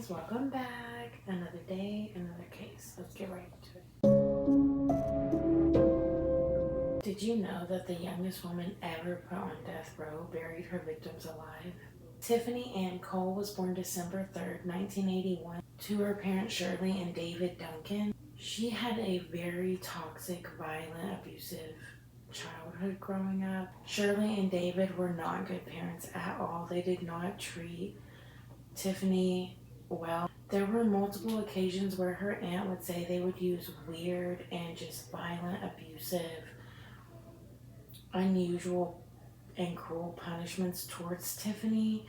guys, welcome back. Another day, another case. Let's get right into it. Did you know that the youngest woman ever put on death row buried her victims alive? Tiffany Ann Cole was born December 3rd, 1981, to her parents Shirley and David Duncan. She had a very toxic, violent, abusive childhood growing up. Shirley and David were not good parents at all. They did not treat Tiffany well. There were multiple occasions where her aunt would say they would use weird and just violent, abusive, unusual, and cruel punishments towards Tiffany.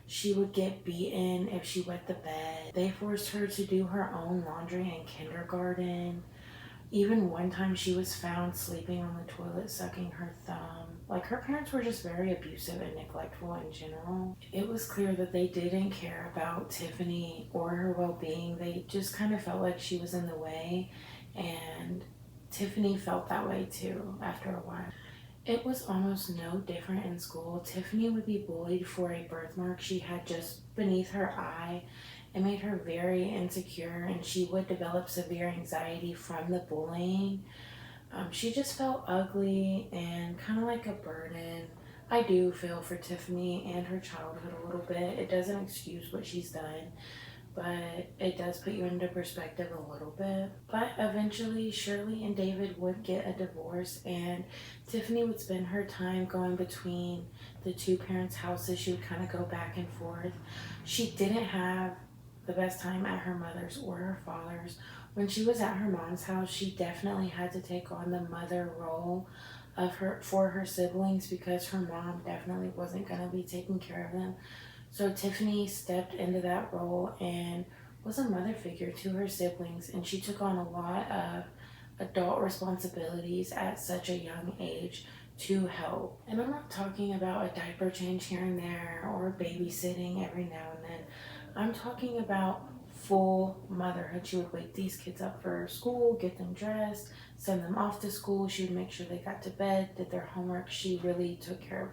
She would get beaten if she wet the bed. They forced her to do her own laundry in kindergarten. Even one time she was found sleeping on the toilet sucking her thumb. Like, her parents were just very abusive and neglectful in general. It was clear that they didn't care about Tiffany or her well-being. They just kind of felt like she was in the way, and Tiffany felt that way too after a while. It was almost no different in school. Tiffany would be bullied for a birthmark she had just beneath her eye. It made her very insecure, and she would develop severe anxiety from the bullying. She just felt ugly and kind of like a burden. I do feel for Tiffany and her childhood a little bit. It doesn't excuse what she's done, but it does put you into perspective a little bit. But eventually, Shirley and David would get a divorce, and Tiffany would spend her time going between the two parents' houses. She would kind of go back and forth. She didn't have the best time at her mother's or her father's. When she was at her mom's house, she definitely had to take on the mother role for her siblings, because her mom definitely wasn't going to be taking care of them. So Tiffany stepped into that role and was a mother figure to her siblings, and she took on a lot of adult responsibilities at such a young age to help. And I'm not talking about a diaper change here and there or babysitting every now and then. I'm talking about full motherhood. She would wake these kids up for school, get them dressed, send them off to school. She would make sure they got to bed, did their homework. She really took care of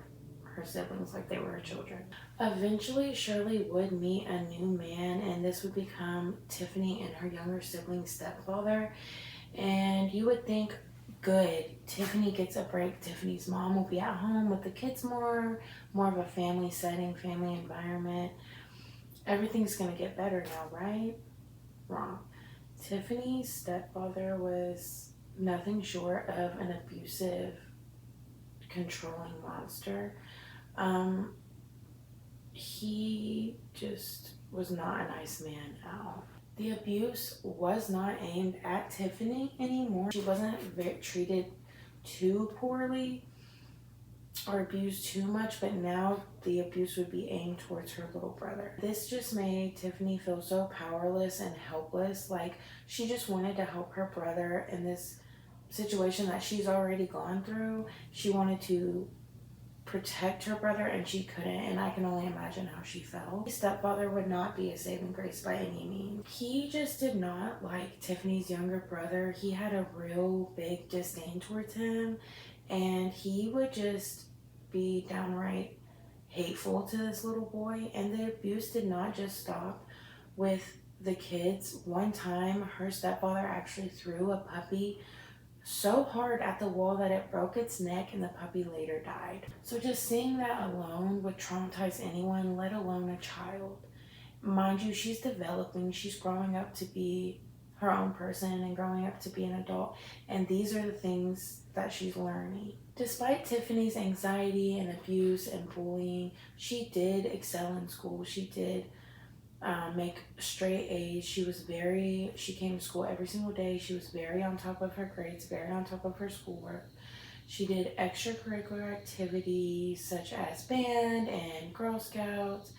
her siblings like they were her children. Eventually, Shirley would meet a new man, and this would become Tiffany and her younger sibling's stepfather. And you would think, good, Tiffany gets a break. Tiffany's mom will be at home with the kids more of a family setting, family environment. Everything's gonna get better now, right? Wrong. Tiffany's stepfather was nothing short of an abusive, controlling monster. He just was not a nice man at all. The abuse was not aimed at Tiffany anymore. She wasn't treated too poorly or abused too much, but now the abuse would be aimed towards her little brother. This just made Tiffany feel so powerless and helpless. Like, she just wanted to help her brother in this situation that she's already gone through. She wanted to protect her brother, and she couldn't, and I can only imagine how she felt. His stepfather would not be a saving grace by any means. He just did not like Tiffany's younger brother. He had a real big disdain towards him, and he would just be downright hateful to this little boy. And the abuse did not just stop with the kids. One time, her stepfather actually threw a puppy so hard at the wall that it broke its neck, and the puppy later died. So just seeing that alone would traumatize anyone, let alone a child. Mind you, she's developing, she's growing up to be her own person and growing up to be an adult, and these are the things that she's learning. Despite Tiffany's anxiety and abuse and bullying, she did excel in school. She did make straight A's. She came to school every single day. She was very on top of her grades, very on top of her schoolwork. She did extracurricular activities such as band and Girl Scouts.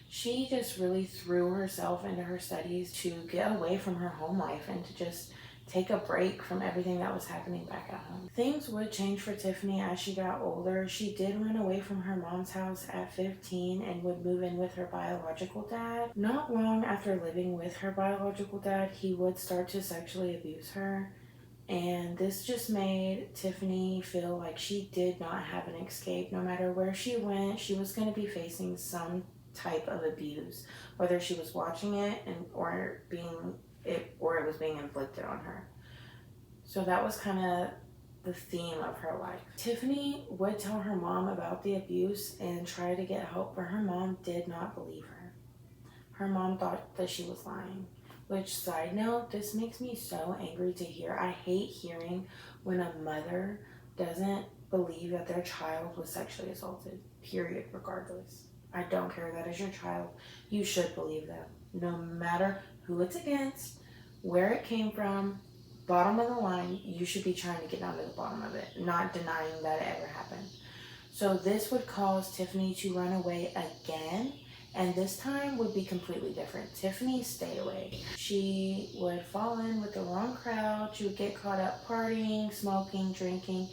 She just really threw herself into her studies to get away from her home life and to just take a break from everything that was happening back at home. Things would change for Tiffany as she got older. She did run away from her mom's house at 15 and would move in with her biological dad. Not long after living with her biological dad, he would start to sexually abuse her. And this just made Tiffany feel like she did not have an escape. No matter where she went, she was going to be facing some type of abuse, whether she was watching it or it was being inflicted on her. So that was kind of the theme of her life. Tiffany would tell her mom about the abuse and try to get help, but her mom did not believe her. Her mom thought that she was lying. Which, side note, this makes me so angry to hear. I hate hearing when a mother doesn't believe that their child was sexually assaulted, period, regardless. I don't care, that is your child. You should believe them, no matter who it's against, where it came from, bottom of the line. You should be trying to get down to the bottom of it, not denying that it ever happened. So this would cause Tiffany to run away again, and this time would be completely different. Tiffany stayed away. She would fall in with the wrong crowd. She would get caught up partying, smoking, drinking.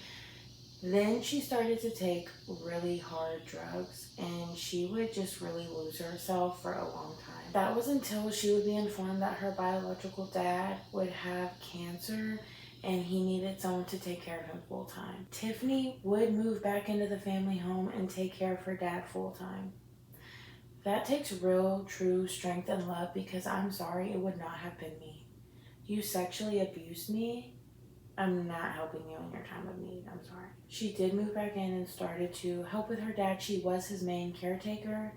Then she started to take really hard drugs, and she would just really lose herself for a long time. That was until she would be informed that her biological dad would have cancer and he needed someone to take care of him full time. Tiffany would move back into the family home and take care of her dad full time. That takes real, true strength and love, because I'm sorry, it would not have been me. You sexually abused me. I'm not helping you in your time of need. I'm sorry. She did move back in and started to help with her dad. She was his main caretaker.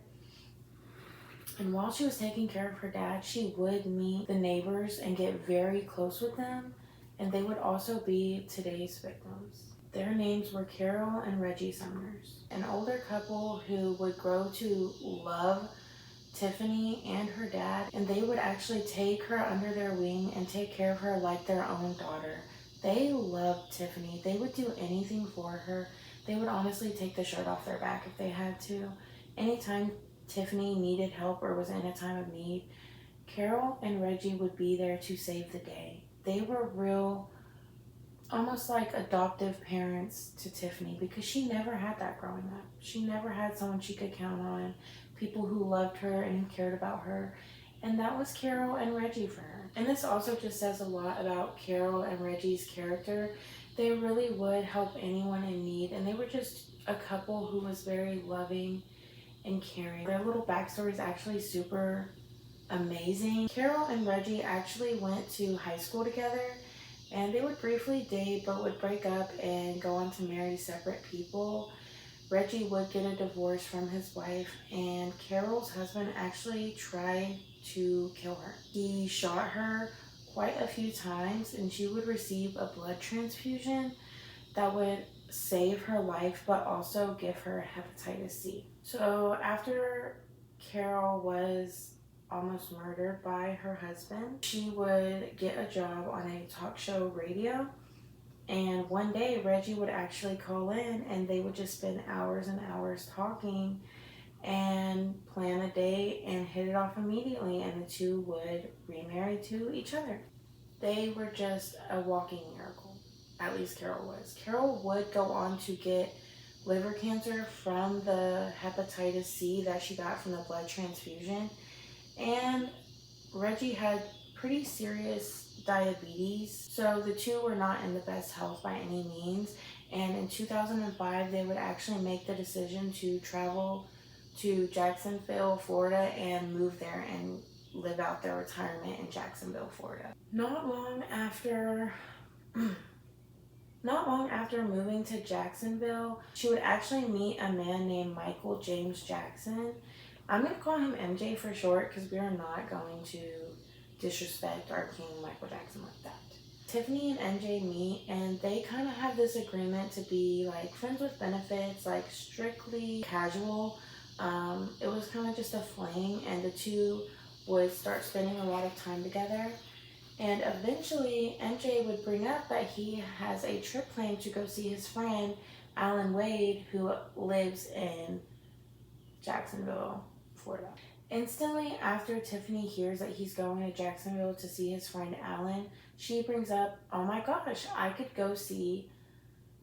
And while she was taking care of her dad, she would meet the neighbors and get very close with them. And they would also be today's victims. Their names were Carol and Reggie Summers, an older couple who would grow to love Tiffany and her dad, and they would actually take her under their wing and take care of her like their own daughter. They loved Tiffany. They would do anything for her. They would honestly take the shirt off their back if they had to. Anytime Tiffany needed help or was in a time of need, Carol and Reggie would be there to save the day. They were real, almost like adoptive parents to Tiffany, because she never had that growing up. She never had someone she could count on, people who loved her and who cared about her. And that was Carol and Reggie for her. And this also just says a lot about Carol and Reggie's character. They really would help anyone in need, and they were just a couple who was very loving and caring. Their little backstory is actually super amazing. Carol and Reggie actually went to high school together, and they would briefly date but would break up and go on to marry separate people. Reggie would get a divorce from his wife, and Carol's husband actually tried to kill her. He shot her quite a few times, and she would receive a blood transfusion that would save her life but also give her hepatitis C. So after Carol was almost murdered by her husband, she would get a job on a talk show radio. And one day, Reggie would actually call in, and they would just spend hours and hours talking and plan a date and hit it off immediately, and the two would remarry to each other. They were just a walking miracle. At least Carol was. Carol would go on to get liver cancer from the hepatitis C that she got from the blood transfusion. And Reggie had pretty serious diabetes, so the two were not in the best health by any means. And in 2005, they would actually make the decision to travel to Jacksonville, Florida, and move there and live out their retirement in Jacksonville, Florida. Not long after moving to Jacksonville, she would actually meet a man named Michael James Jackson. I'm going to call him MJ for short, because we are not going to disrespect our king Michael Jackson like that. Tiffany and MJ meet, and they kind of have this agreement to be like friends with benefits, like strictly casual. It was kind of just a fling, and the two would start spending a lot of time together. And eventually, MJ would bring up that he has a trip planned to go see his friend, Alan Wade, who lives in Jacksonville, Florida. Instantly after Tiffany hears that he's going to Jacksonville to see his friend Alan, she brings up, oh my gosh, I could go see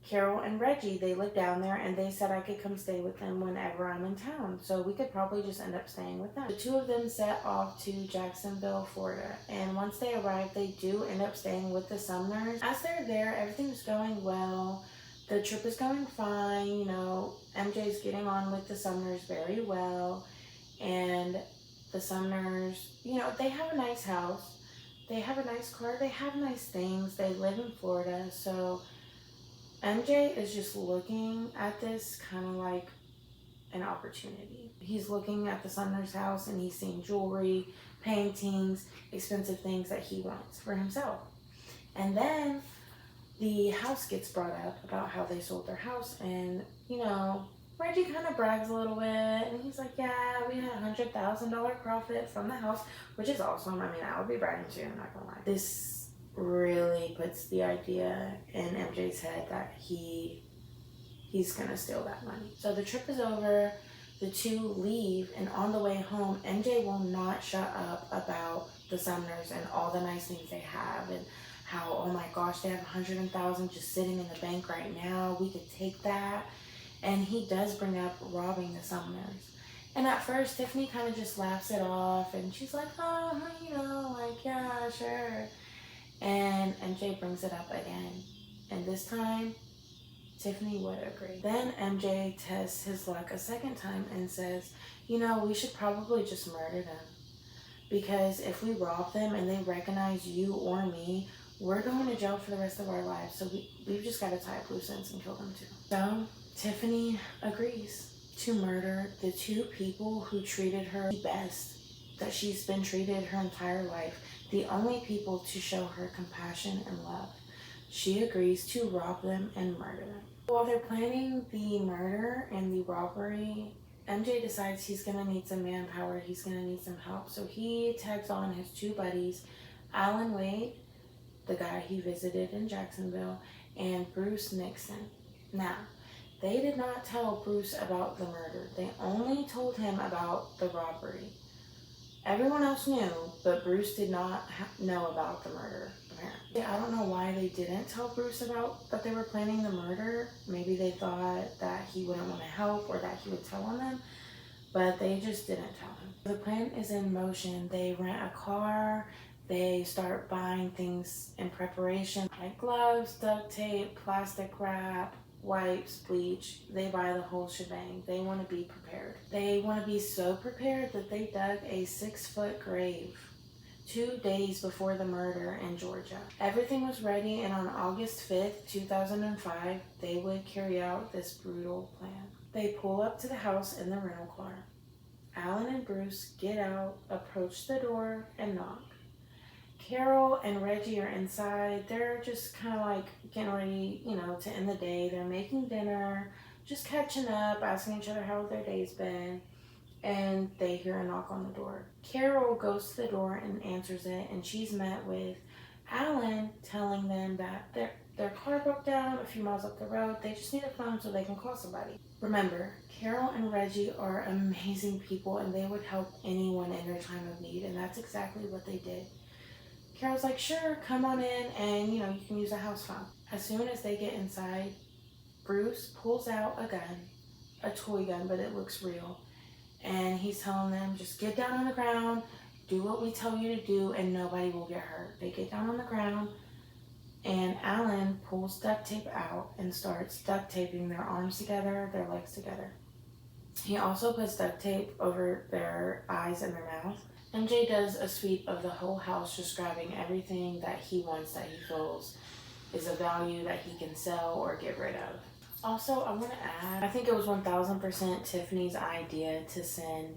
Carol and Reggie. They live down there, and they said I could come stay with them whenever I'm in town. So we could probably just end up staying with them. The two of them set off to Jacksonville, Florida. And once they arrive, they do end up staying with the Sumners. As they're there, everything's going well. The trip is going fine. MJ's getting on with the Sumners very well. And the Sumners, they have a nice house, they have a nice car, they have nice things, they live in Florida. So MJ is just looking at this kind of like an opportunity. He's looking at the Sumner's house and he's seeing jewelry, paintings, expensive things that he wants for himself. And then the house gets brought up about how they sold their house, and Reggie kind of brags a little bit, and he's like, yeah, we had $100,000 profit from the house, which is awesome. I mean, I would be bragging too, I'm not gonna lie. This really puts the idea in MJ's head that he's gonna steal that money. So the trip is over, the two leave, and on the way home, MJ will not shut up about the Sumners and all the nice things they have, and how, oh my gosh, they have 100,000 just sitting in the bank right now. We could take that. And he does bring up robbing the Sumners. And at first, Tiffany kind of just laughs it off, and she's like, oh, yeah, sure. And MJ brings it up again. And this time, Tiffany would agree. Then MJ tests his luck a second time and says, we should probably just murder them. Because if we rob them and they recognize you or me, we're going to jail for the rest of our lives. So we've just got to tie up loose ends and kill them too. So Tiffany agrees to murder the two people who treated her the best that she's been treated her entire life. The only people to show her compassion and love. She agrees to rob them and murder them. While they're planning the murder and the robbery, MJ decides he's going to need some manpower. He's going to need some help. So he tags on his two buddies, Alan Wade, the guy he visited in Jacksonville, and Bruce Nixon. Now, they did not tell Bruce about the murder. They only told him about the robbery. Everyone else knew, but Bruce did not know about the murder, apparently. I don't know why they didn't tell Bruce about that they were planning the murder. Maybe they thought that he wouldn't want to help or that he would tell on them, but they just didn't tell him. The plan is in motion. They rent a car. They start buying things in preparation, like gloves, duct tape, plastic wrap, wipes, bleach. They buy the whole shebang. They want to be prepared. They want to be so prepared that they dug a 6-foot grave 2 days before the murder in Georgia. Everything was ready, and on August 5th, 2005, they would carry out this brutal plan. They pull up to the house in the rental car. Alan and Bruce get out, approach the door, and knock. Carol and Reggie are inside. They're just kind of like getting ready, to end the day. They're making dinner, just catching up, asking each other how their day's been. And they hear a knock on the door. Carol goes to the door and answers it, and she's met with Alan telling them that their car broke down a few miles up the road. They just need a phone so they can call somebody. Remember, Carol and Reggie are amazing people, and they would help anyone in their time of need, and that's exactly what they did. Carol's like, sure, come on in, and you can use a house phone. As soon as they get inside, Bruce pulls out a gun, a toy gun, but it looks real. And he's telling them, just get down on the ground, do what we tell you to do, and nobody will get hurt. They get down on the ground, and Alan pulls duct tape out and starts duct taping their arms together, their legs together. He also puts duct tape over their eyes and their mouth. MJ does a sweep of the whole house, just grabbing everything that he wants, that he feels is of value, that he can sell or get rid of. Also, I want to add, I think it was 1000% Tiffany's idea to send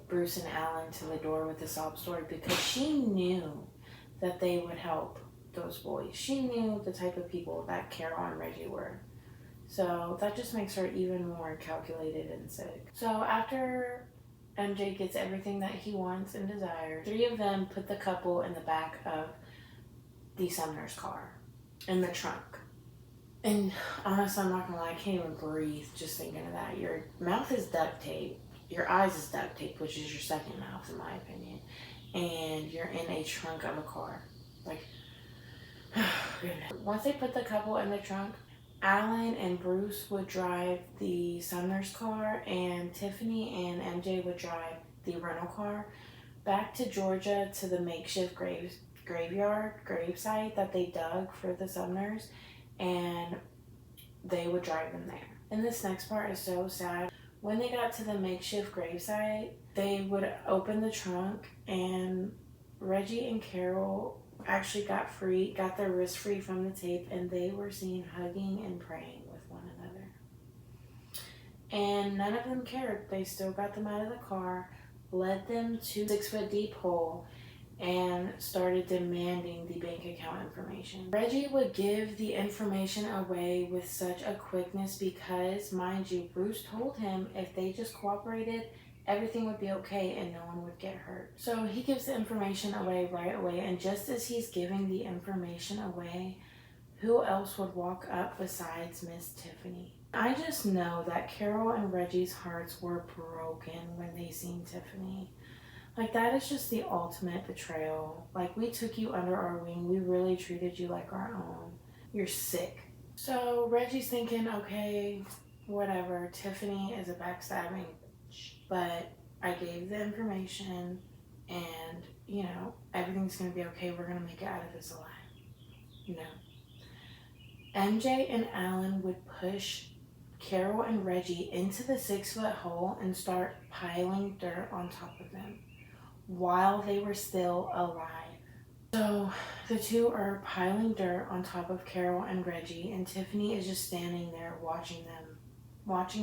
Bruce and Alan to the door with the sob story, because she knew that they would help those boys. She knew the type of people that Carol and Reggie were. So that just makes her even more calculated and sick. So after MJ gets everything that he wants and desires, 3 of them put the couple in the back of the Sumner's car, in the trunk. And honestly, I'm not gonna lie, I can't even breathe just thinking of that. Your mouth is duct tape, your eyes is duct tape, which is your second mouth in my opinion, and you're in a trunk of a car. Once they put the couple in the trunk, Alan and Bruce would drive the Sumner's car, and Tiffany and MJ would drive the rental car back to Georgia to the makeshift gravesite that they dug for the Sumners, and they would drive them there. And this next part is so sad. When they got to the makeshift gravesite, they would open the trunk, and Reggie and Carol actually got their wrists free from the tape, and they were seen hugging and praying with one another. And none of them cared. They still got them out of the car, led them to a 6-foot deep hole, and started demanding the bank account information. Reggie would give the information away with such a quickness because, mind you, Bruce told him if they just cooperated, everything would be okay and no one would get hurt. So he gives the information away right away, and just as he's giving the information away, who else would walk up besides Miss Tiffany? I just know that Carol and Reggie's hearts were broken when they seen Tiffany. Like, that is just the ultimate betrayal. Like, we took you under our wing. We really treated you like our own. You're sick. So Reggie's thinking, okay, whatever. Tiffany is a backstabbing, but I gave the information, and, you know, everything's going to be okay. We're going to make it out of this alive. No. MJ and Alan would push Carol and Reggie into the 6-foot hole and start piling dirt on top of them while they were still alive. So the two are piling dirt on top of Carol and Reggie, and Tiffany is just standing there watching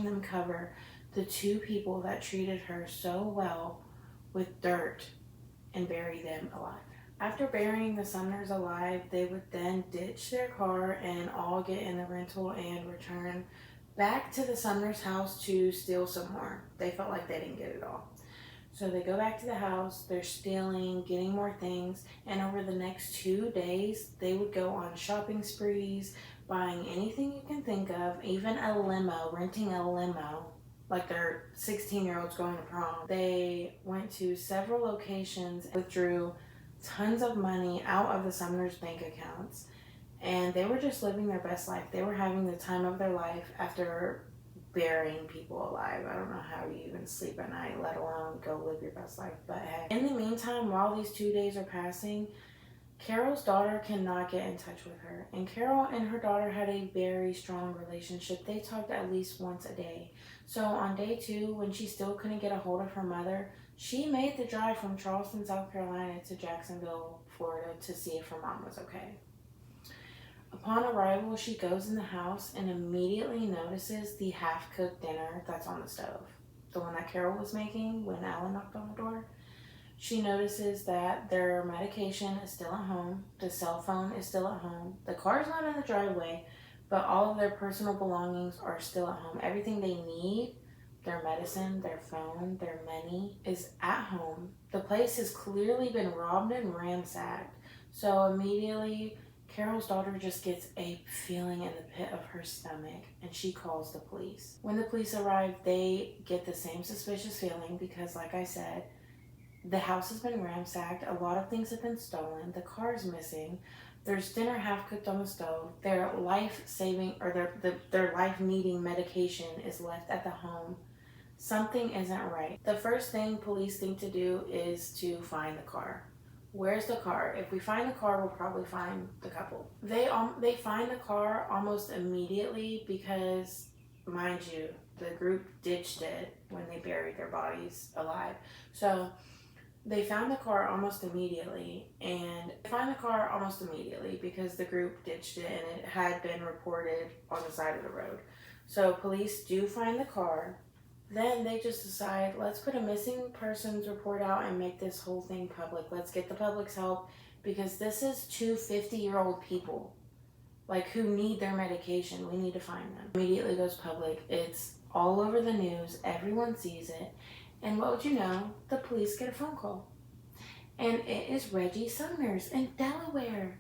them cover the two people that treated her so well with dirt and bury them alive. After burying the Sumners alive, they would then ditch their car and all get in the rental and return back to the Sumners' house to steal some more. They felt like they didn't get it all. So they go back to the house, they're stealing, getting more things, and over the next 2 days, they would go on shopping sprees, buying anything you can think of, even a limo, renting a limo, like they're 16-year-olds going to prom. They went to several locations, withdrew tons of money out of the Sumners' bank accounts, and they were just living their best life. They were having the time of their life after burying people alive. I don't know how you even sleep at night, let alone go live your best life. But hey, in the meantime, while these 2 days are passing, Carol's daughter cannot get in touch with her. And Carol and her daughter had a very strong relationship. They talked at least once a day. So on day 2, when she still couldn't get a hold of her mother, she made the drive from Charleston, South Carolina to Jacksonville, Florida to see if her mom was okay. Upon arrival, she goes in the house and immediately notices the half-cooked dinner that's on the stove. The one that Carol was making when Alan knocked on the door. She notices that their medication is still at home, the cell phone is still at home, the car's not in the driveway, but all of their personal belongings are still at home. Everything they need, their medicine, their phone, their money, is at home. The place has clearly been robbed and ransacked. So immediately, Carol's daughter just gets a feeling in the pit of her stomach, and she calls the police. When the police arrive, they get the same suspicious feeling because, like I said, the house has been ransacked, a lot of things have been stolen, the car's missing, there's dinner half cooked on the stove, their life-saving or their life-needing medication is left at the home. Something isn't right. The first thing police think to do is to find the car. Where's the car? If we find the car, we'll probably find the couple. They find the car almost immediately because, mind you, the group ditched it when they buried their bodies alive. So they found the car almost immediately, and they find the car almost immediately because the group ditched it and it had been reported on the side of the road. So police do find the car. Then they just decide, let's put a missing persons report out and make this whole thing public. Let's get the public's help because this is 2 50-year-old people, like, who need their medication. We need to find them. Immediately goes public. It's all over the news. Everyone sees it. And what would you know? The police get a phone call. And it is Reggie Sumners in Delaware.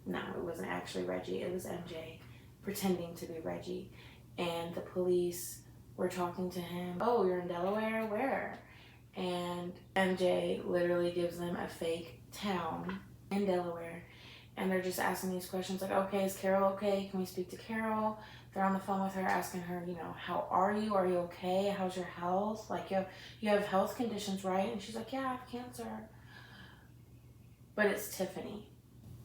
No, it wasn't actually Reggie. It was MJ pretending to be Reggie. And the police were talking to him. Oh, you're in Delaware? Where? And MJ literally gives them a fake town in Delaware. And they're just asking these questions like, okay, is Carol okay? Can we speak to Carol? They're on the phone with her asking her, you know, how are you? Are you okay? How's your health? Like, you have health conditions, right? And she's like, yeah, I have cancer. But it's Tiffany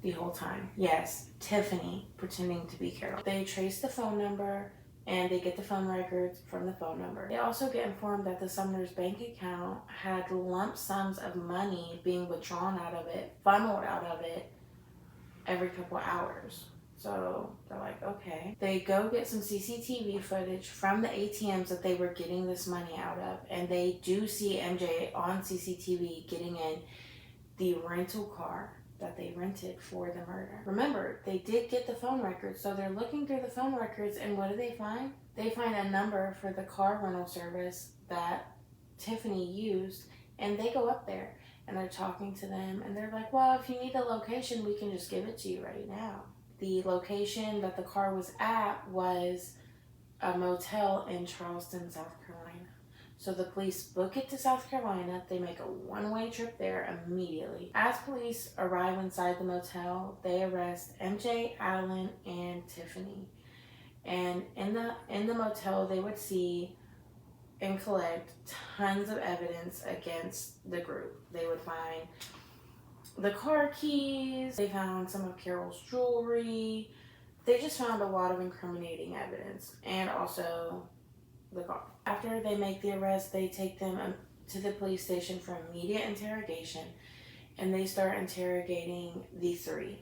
the whole time. Yes, Tiffany pretending to be Carol. They trace the phone number and they get the phone records from the phone number. They also get informed that the Sumner's bank account had lump sums of money being withdrawn out of it, funneled out of it every couple hours. So they're like, okay. They go get some CCTV footage from the ATMs that they were getting this money out of, and they do see MJ on CCTV getting in the rental car that they rented for the murder. Remember, they did get the phone records, so they're looking through the phone records, and what do they find? They find a number for the car rental service that Tiffany used, and they go up there and they're talking to them, and they're like, well, if you need the location, we can just give it to you right now. The location that the car was at was a motel in Charleston, South Carolina. So the police book it to South Carolina. They make a one-way trip there immediately. As police arrive inside the motel, they arrest MJ, Alan, and Tiffany. And in the motel, they would see and collect tons of evidence against the group. They would find the car keys, they found some of Carol's jewelry. They just found a lot of incriminating evidence, and also the car. After they make the arrest, they take them to the police station for immediate interrogation, and they start interrogating the three.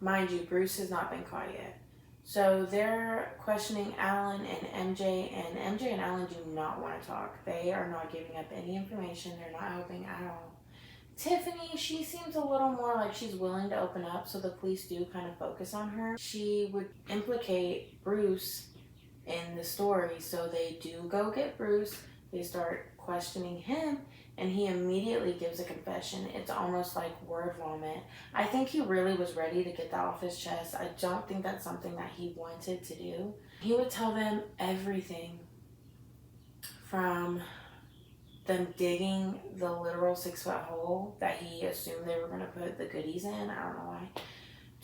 Mind you, Bruce has not been caught yet. So they're questioning Alan and MJ, and MJ and Alan do not want to talk. They are not giving up any information. They're not helping at all. Tiffany, she seems a little more like she's willing to open up, so the police do kind of focus on her. She would implicate Bruce in the story, so they do go get Bruce. They start questioning him, and he immediately gives a confession. It's almost like word vomit. I think he really was ready to get that off his chest. I don't think that's something that he wanted to do. He would tell them everything, from them digging the literal 6-foot hole that he assumed they were going to put the goodies in, I don't know why,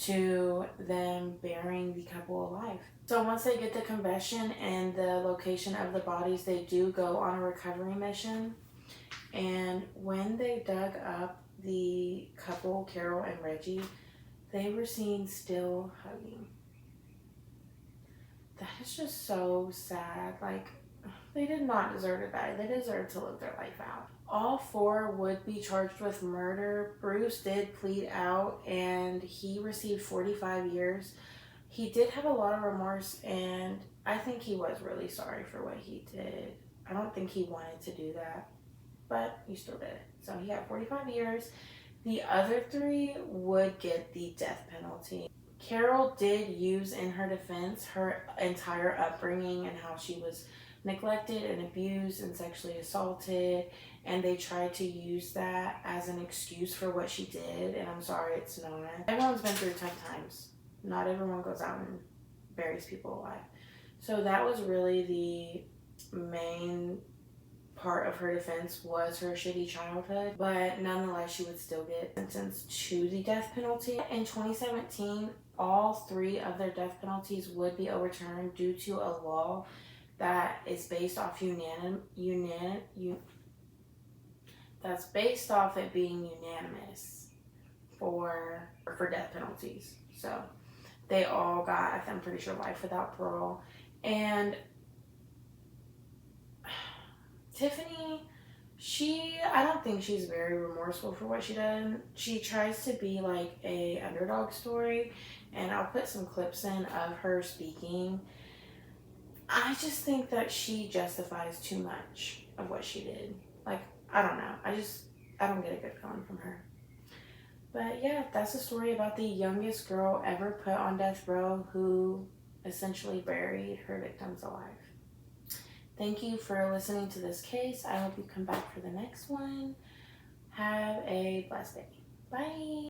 to them burying the couple alive. So once they get the confession and the location of the bodies, they do go on a recovery mission. And when they dug up the couple, Carol and Reggie, they were seen still hugging. That is just so sad. Like, they did not deserve to die. They deserve to live their life out. All four would be charged with murder. Bruce did plead out, and he received 45 years. He did have a lot of remorse, and I think he was really sorry for what he did. I don't think he wanted to do that, but he still did it. So he got 45 years. The other three would get the death penalty. Carol did use in her defense her entire upbringing and how she was neglected and abused and sexually assaulted, and they tried to use that as an excuse for what she did, and I'm sorry, it's not. Everyone's been through tough times. Not everyone goes out and buries people alive. So that was really the main part of her defense, was her shitty childhood, but nonetheless she would still get sentenced to the death penalty. In 2017, all three of their death penalties would be overturned due to a law that is based off that's based off it being unanimous for death penalties. So they all got, I'm pretty sure, life without parole. And Tiffany, I don't think she's very remorseful for what she did. She tries to be like a underdog story, and I'll put some clips in of her speaking. I just think that she justifies too much of what she did. Like, I don't know. I don't get a good feeling from her. But yeah, that's a story about the youngest girl ever put on death row who essentially buried her victims alive. Thank you for listening to this case. I hope you come back for the next one. Have a blessed day. Bye.